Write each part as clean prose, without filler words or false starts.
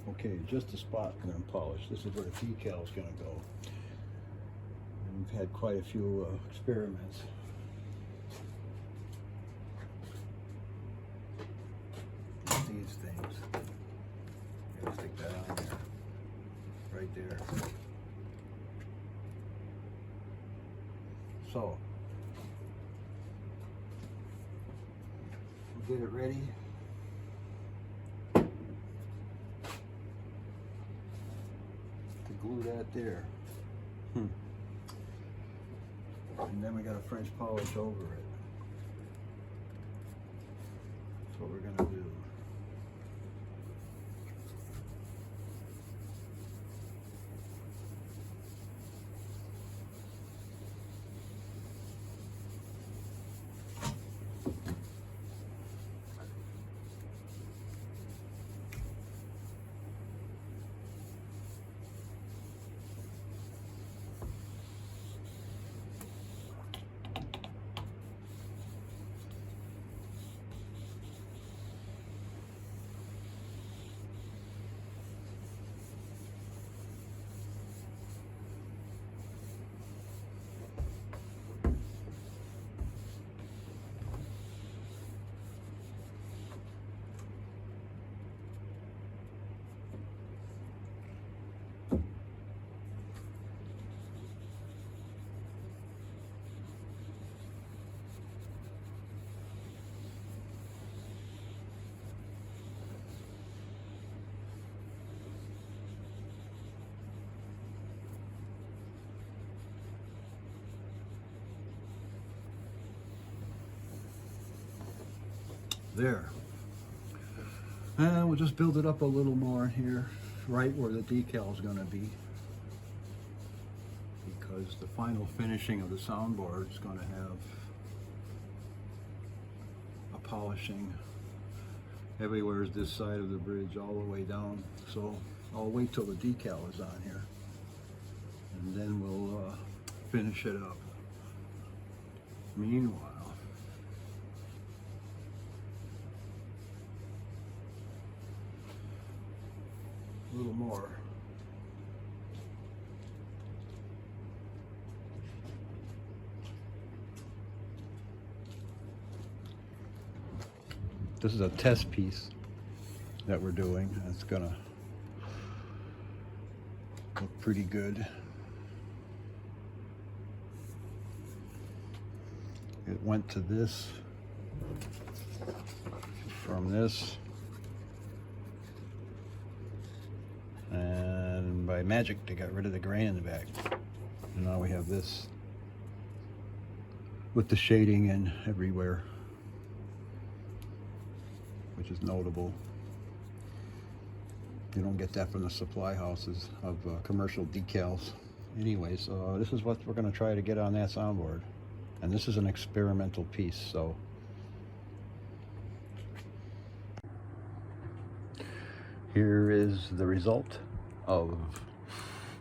Okay, just the spot I'm going to polish. This is where the decal is going to go. And we've had quite a few experiments. With these things. I'm going to stick that on there. Right there. So, we'll get it ready. Glue that there. And then we got a French polish over it. That's what we're going to do. There. And we'll just build it up a little more here, right where the decal is going to be. Because the final finishing of the soundboard is going to have a polishing everywhere is this side of the bridge all the way down. So I'll wait till the decal is on here. And then we'll finish it up. Meanwhile, a little more. This is a test piece that we're doing. It's gonna look pretty good. It went to this from this. And by magic they got rid of the grain in the back. And now we have this with the shading and everywhere, which is notable. You don't get that from the supply houses of commercial decals. Anyway, so this is what we're going to try to get on that soundboard. And this is an experimental piece, so here is the result of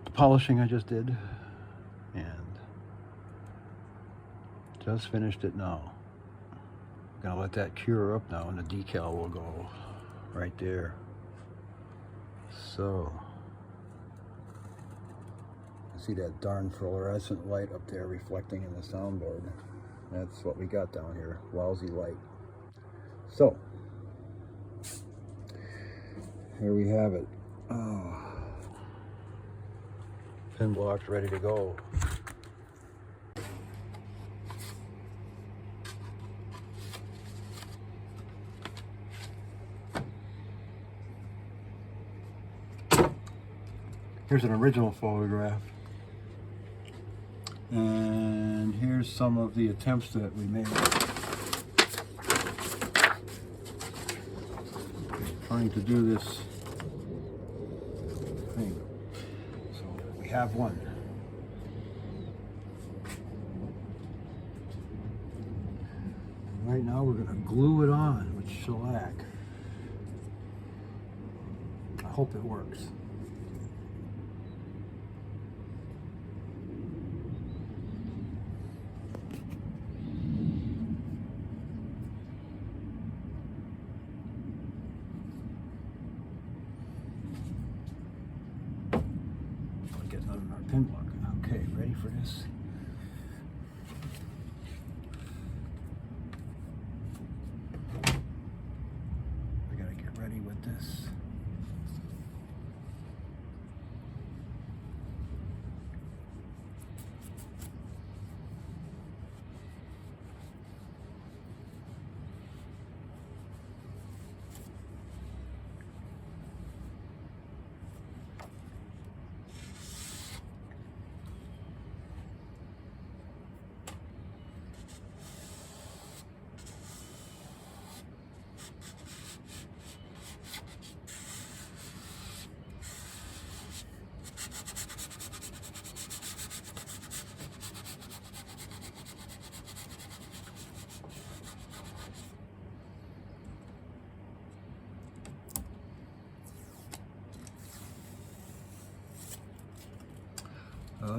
the polishing I just did, and just finished it now. I'm gonna let that cure up now, and the decal will go right there. So, see that darn fluorescent light up there reflecting in the soundboard. That's what we got down here, lousy light. So, here we have it. Oh, pin blocks ready to go. Here's an original photograph. And here's some of the attempts that we made. Trying to do this thing. So we have one. Right now we're going to glue it on with shellac. I hope it works. pin lock. Okay, ready for this? I gotta get ready with this.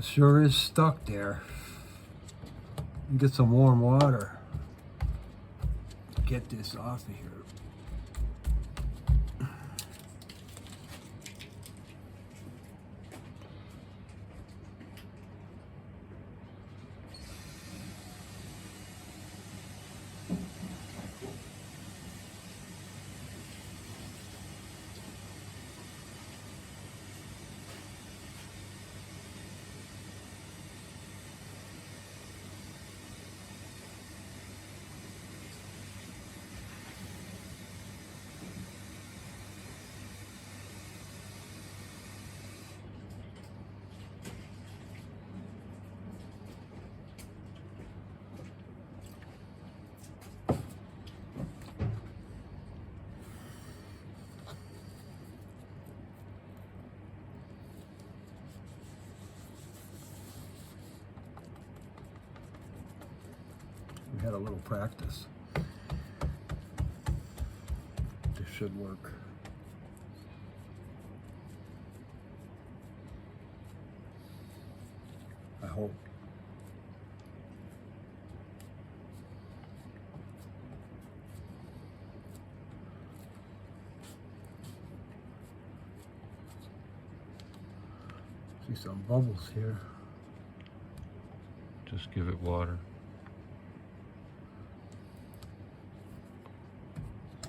Sure is stuck there. Get some warm water. Get this off of here. We had a little practice. This should work. I hope. See some bubbles here. Just give it water.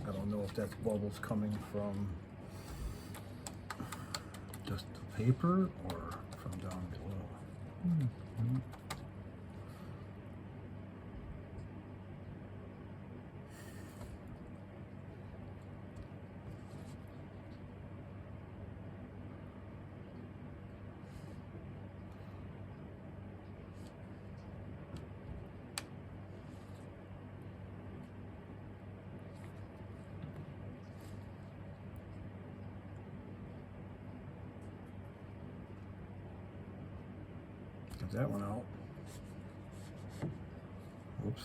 I don't know if that's bubbles coming from just the paper or from down below. Mm-hmm. Get that one out. Oops.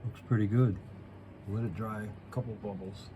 Looks pretty good. Let it dry. A couple bubbles.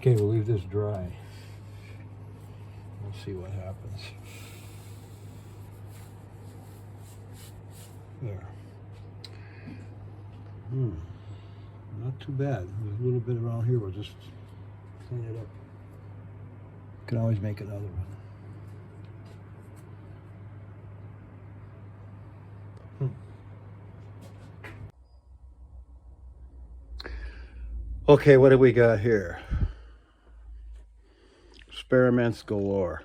Okay, we'll leave this dry. We'll see what happens. There. Not too bad. There's a little bit around here. We'll just clean it up. Can always make another one. Okay, what do we got here? Experiments galore.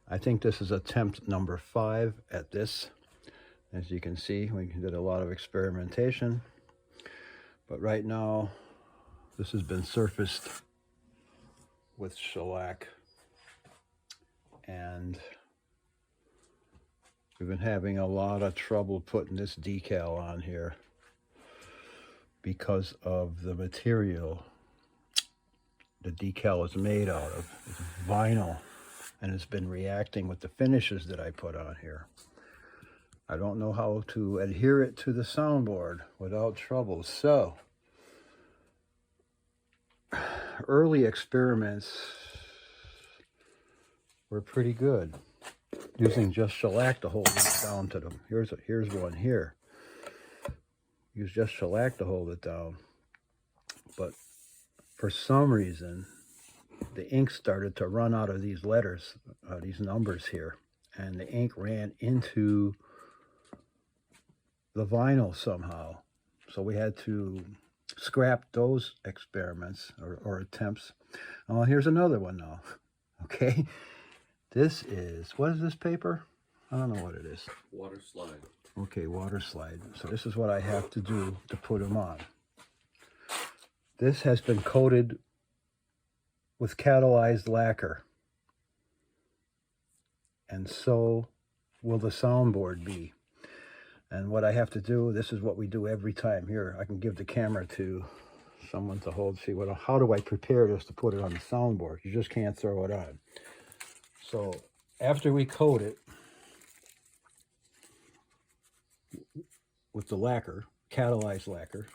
I think this is attempt number 5 at this. As you can see, we did a lot of experimentation. But right now, this has been surfaced with shellac. And we've been having a lot of trouble putting this decal on here because of the material the decal is made out of. It's vinyl, and it's been reacting with the finishes that I put on here. I don't know how to adhere it to the soundboard without trouble. So, early experiments were pretty good, using just shellac to hold it down to them. Here's one here. Use just shellac to hold it down. But for some reason, the ink started to run out of these letters, these numbers here. And the ink ran into the vinyl somehow. So we had to scrap those experiments or attempts. Oh, here's another one now. Okay. This is, what is this paper? I don't know what it is. Water slide. Okay, water slide. So this is what I have to do to put them on. This has been coated with catalyzed lacquer. And so will the soundboard be. And what I have to do, this is what we do every time. Here, I can give the camera to someone to hold. See, how do I prepare this to put it on the soundboard? You just can't throw it on. So after we coat it with the lacquer, catalyzed lacquer,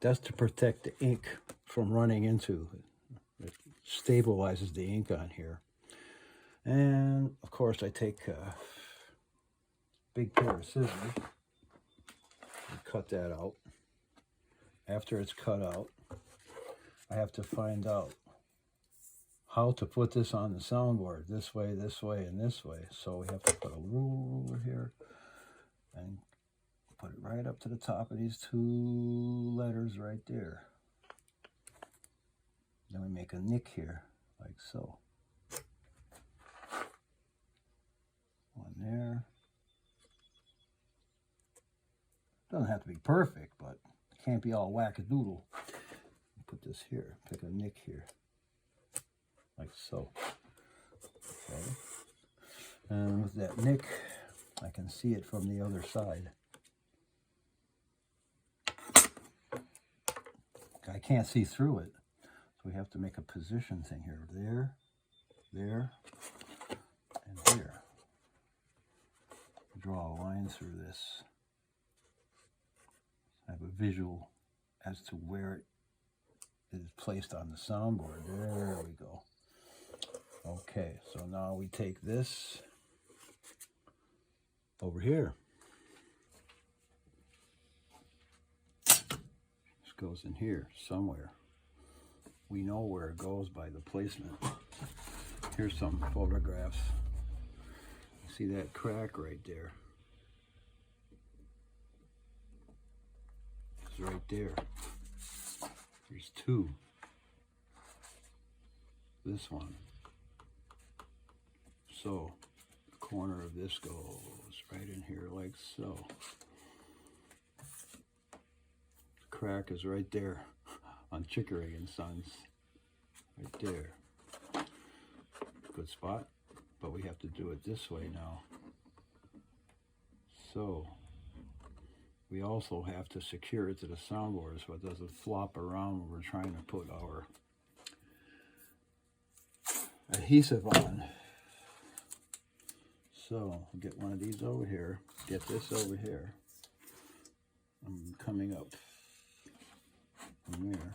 that's to protect the ink from running into it. It stabilizes the ink on here. And of course I take a big pair of scissors and cut that out. After it's cut out, I have to find out how to put this on the soundboard, this way, and this way. So we have to put a ruler here and put it right up to the top of these 2 letters right there. Then we make a nick here, like so. One there. Doesn't have to be perfect, but it can't be all wackadoodle. Put this here, pick a nick here, like so. Okay. And with that nick, I can see it from the other side. I can't see through it, so we have to make a position thing here. There, there, and here. Draw a line through this. I have a visual as to where it is placed on the soundboard. There we go. Okay, so now we take this over here. This goes in here somewhere. We know where it goes by the placement. Here's some photographs. See that crack right there? It's right there. There's 2. This one. So, the corner of this goes right in here like so. The crack is right there on Chickering and Sons. Right there. Good spot. But we have to do it this way now. So, we also have to secure it to the soundboard so it doesn't flop around when we're trying to put our adhesive on. So, I'll get one of these over here, get this over here. I'm coming up from there.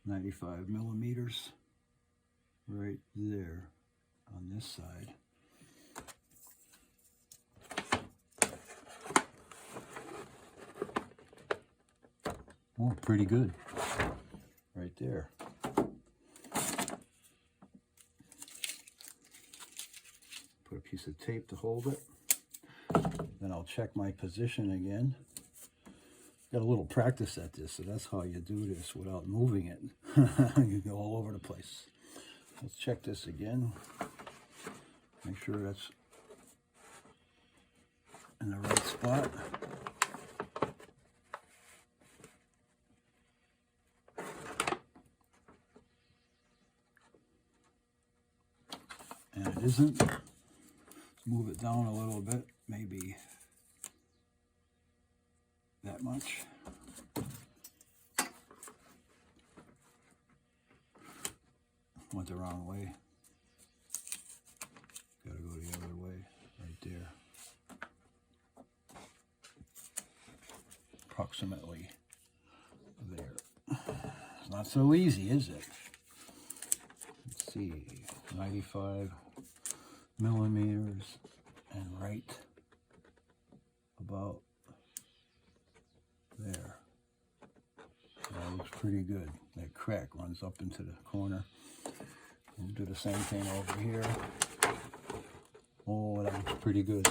95 millimeters right there on this side. Oh, pretty good right there. Put a piece of tape to hold it. Then I'll check my position again. Got a little practice at this, so that's how you do this without moving it. You go all over the place. Let's check this again. Make sure that's in the right spot. And it isn't. Let's move it down a little bit, maybe that much. Went the wrong way. Gotta go the other way, right there. Approximately there. It's not so easy, is it? Let's see, 95 millimeters and right about there. That looks pretty good. That crack runs up into the corner. We'll do the same thing over here. Oh, that looks pretty good.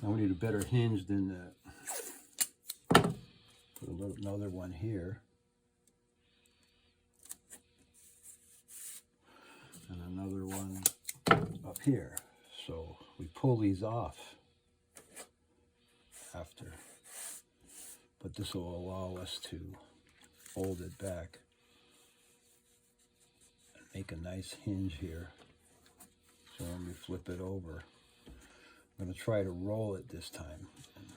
Now we need a better hinge than that. Put another one here. And another one up here. So we pull these off after. But this will allow us to fold it back and make a nice hinge here. So when we flip it over, I'm going to try to roll it this time and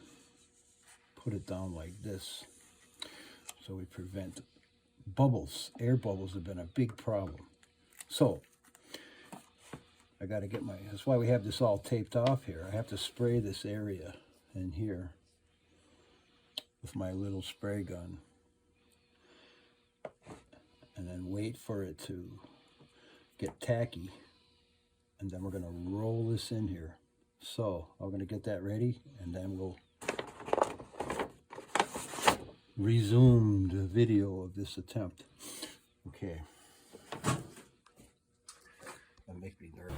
put it down like this so we prevent bubbles. Air bubbles have been a big problem. So I got to get my, that's why we have this all taped off here. I have to spray this area in here with my little spray gun and then wait for it to get tacky, and then we're going to roll this in here. So I'm going to get that ready, and then we'll resume the video of this attempt. Okay. That makes me nervous.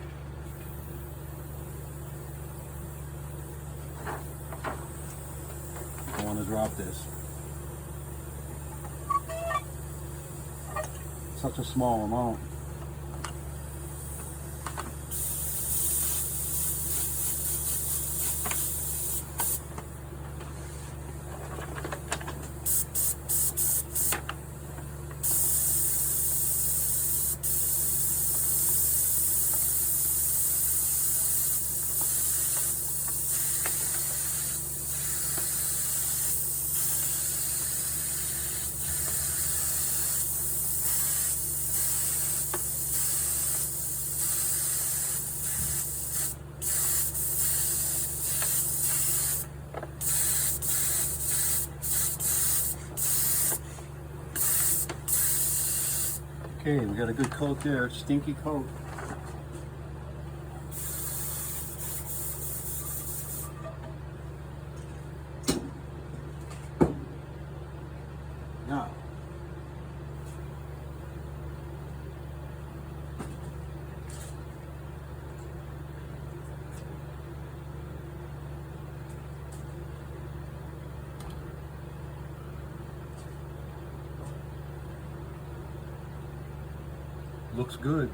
I want to drop this. Such a small amount. Okay, we got a good coat there, stinky coat. Now, looks good.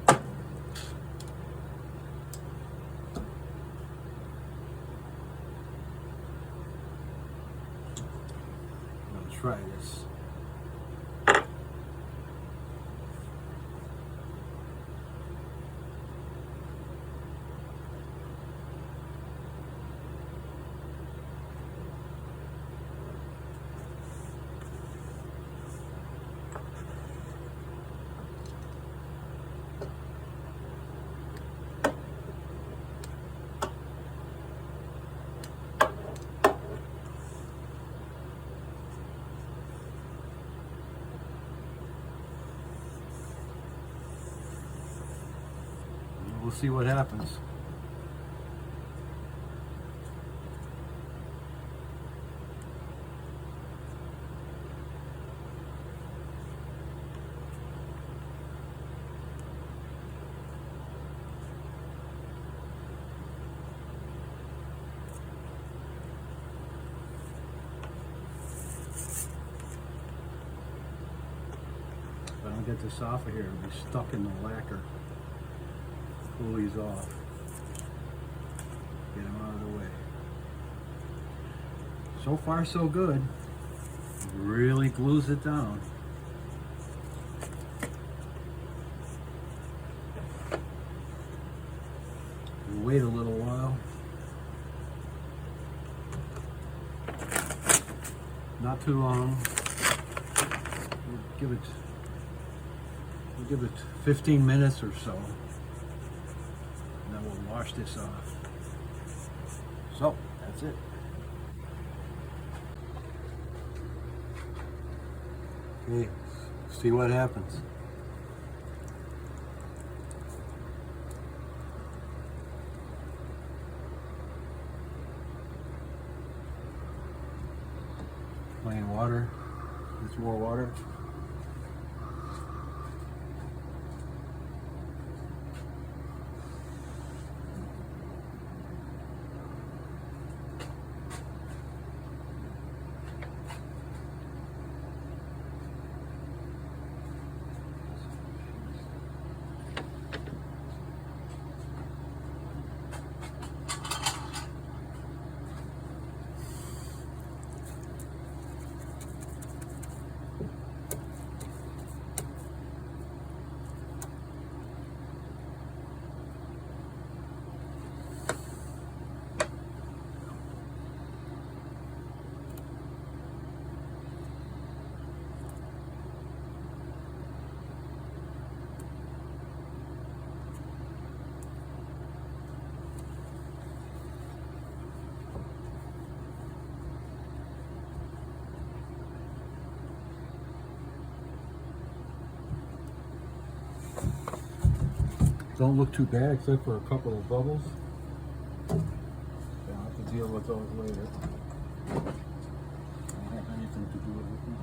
I'm gonna try this. we'll see what happens. If I don't get this off of here, it'll be stuck in the lacquer. Pull these off. Get them out of the way. So far, so good. Really glues it down. We'll wait a little while. Not too long. We'll give it 15 minutes or so. And then we'll wash this off. So, that's it. Okay, see what happens. Plain water. There's more water. Don't look too bad except for a couple of bubbles. I'll have to deal with those later. I don't have anything to do with it now.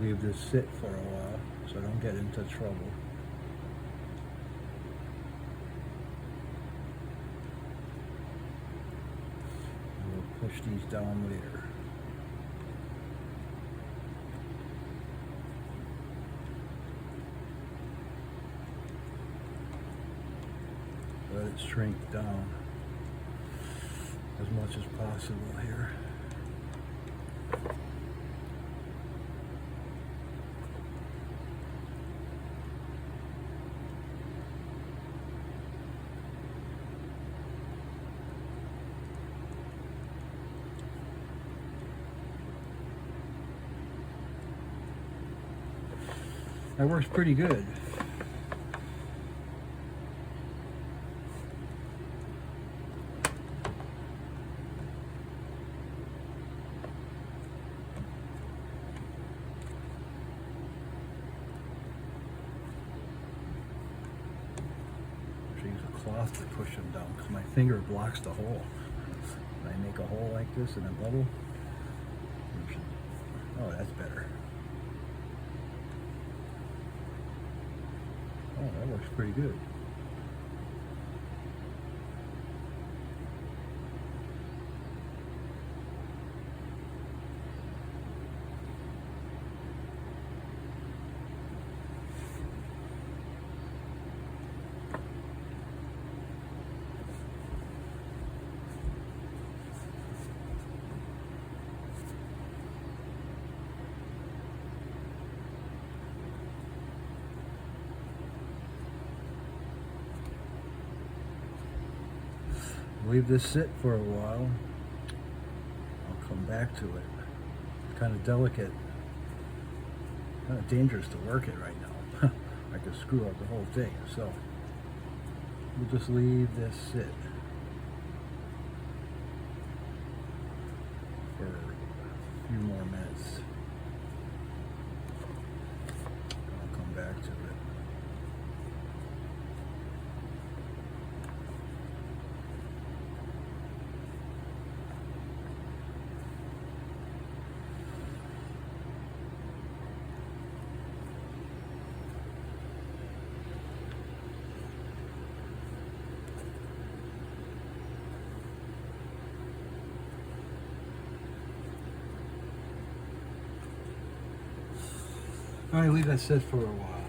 Leave this sit for a while so I don't get into trouble. And we'll push these down later. Let it shrink down as much as possible here. That works pretty good. Use a cloth to push them down because my finger blocks the hole. When I make a hole like this in a bubble, oh, that's better. Oh, that looks pretty good. Leave this sit for a while. I'll come back to it. It's kind of delicate. Kind of dangerous to work it right now. I could screw up the whole thing. So we'll just leave this sit for a few more minutes. I'll come back to it. All right, leave that sit for a while.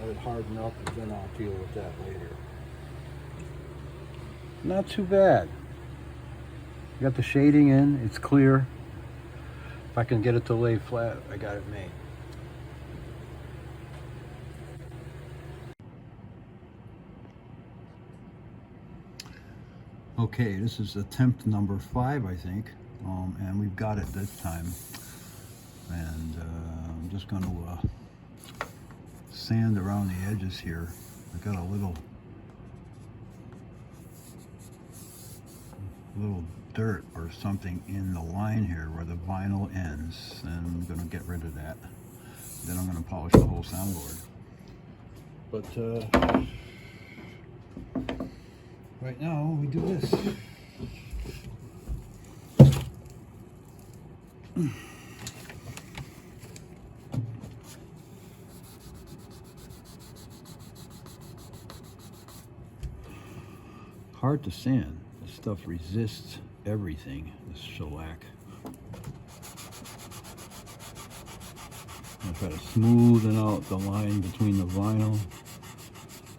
Let it harden up and then I'll deal with that later. Not too bad. Got the shading in, it's clear. If I can get it to lay flat, I got it made. Okay, this is attempt number 5, I think, and we've got it this time. And I'm just going to sand around the edges here. I got a little dirt or something in the line here where the vinyl ends, and I'm going to get rid of that. Then I'm going to polish the whole soundboard. But right now we do this. Hard to sand. This stuff resists everything, this shellac. I try to smoothen out the line between the vinyl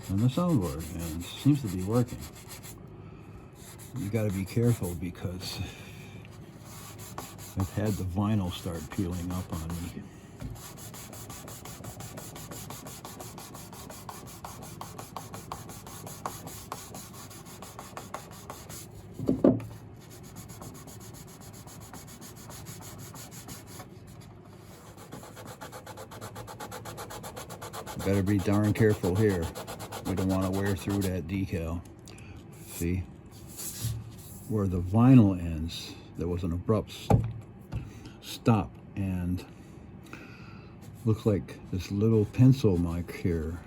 and the soundboard, and it seems to be working. You got to be careful because I've had the vinyl start peeling up on me. Better be darn careful here. We don't want to wear through that decal. See? Where the vinyl ends, there was an abrupt stop, and looks like this little pencil mark here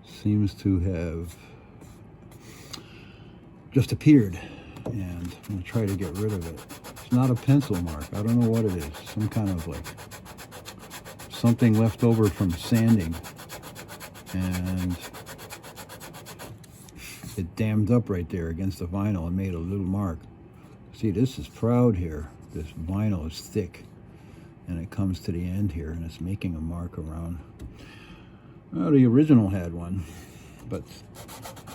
seems to have just appeared, and I'm going to try to get rid of it. It's not a pencil mark. I don't know what it is. Some kind of like something left over from sanding, and it dammed up right there against the vinyl and made a little mark. See, this is proud here. This vinyl is thick, and it comes to the end here, and it's making a mark around. Well, the original had one, but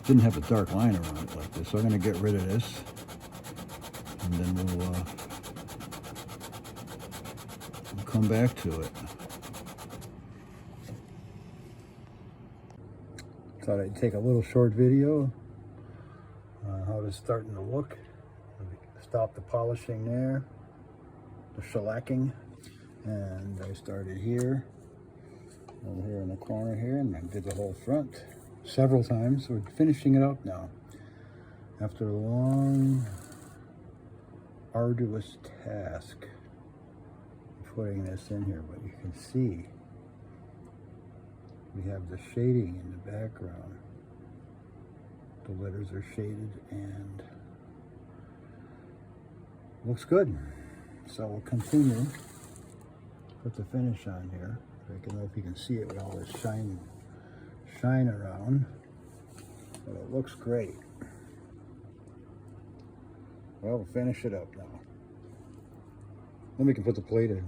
didn't have a dark line around it like this. So I'm going to get rid of this, and then we'll come back to it. Thought I'd take a little short video on how it's starting to look. Stop the polishing there, the shellacking, and I started here, over here in the corner here, and I did the whole front several times. We're finishing it up now after a long, arduous task putting this in here. But you can see we have the shading in the background. The letters are shaded and looks good. So we'll continue. Put the finish on here. I don't know if you can see it with all this shine around, but it looks great. Well, we'll finish it up now. Then we can put the plate in.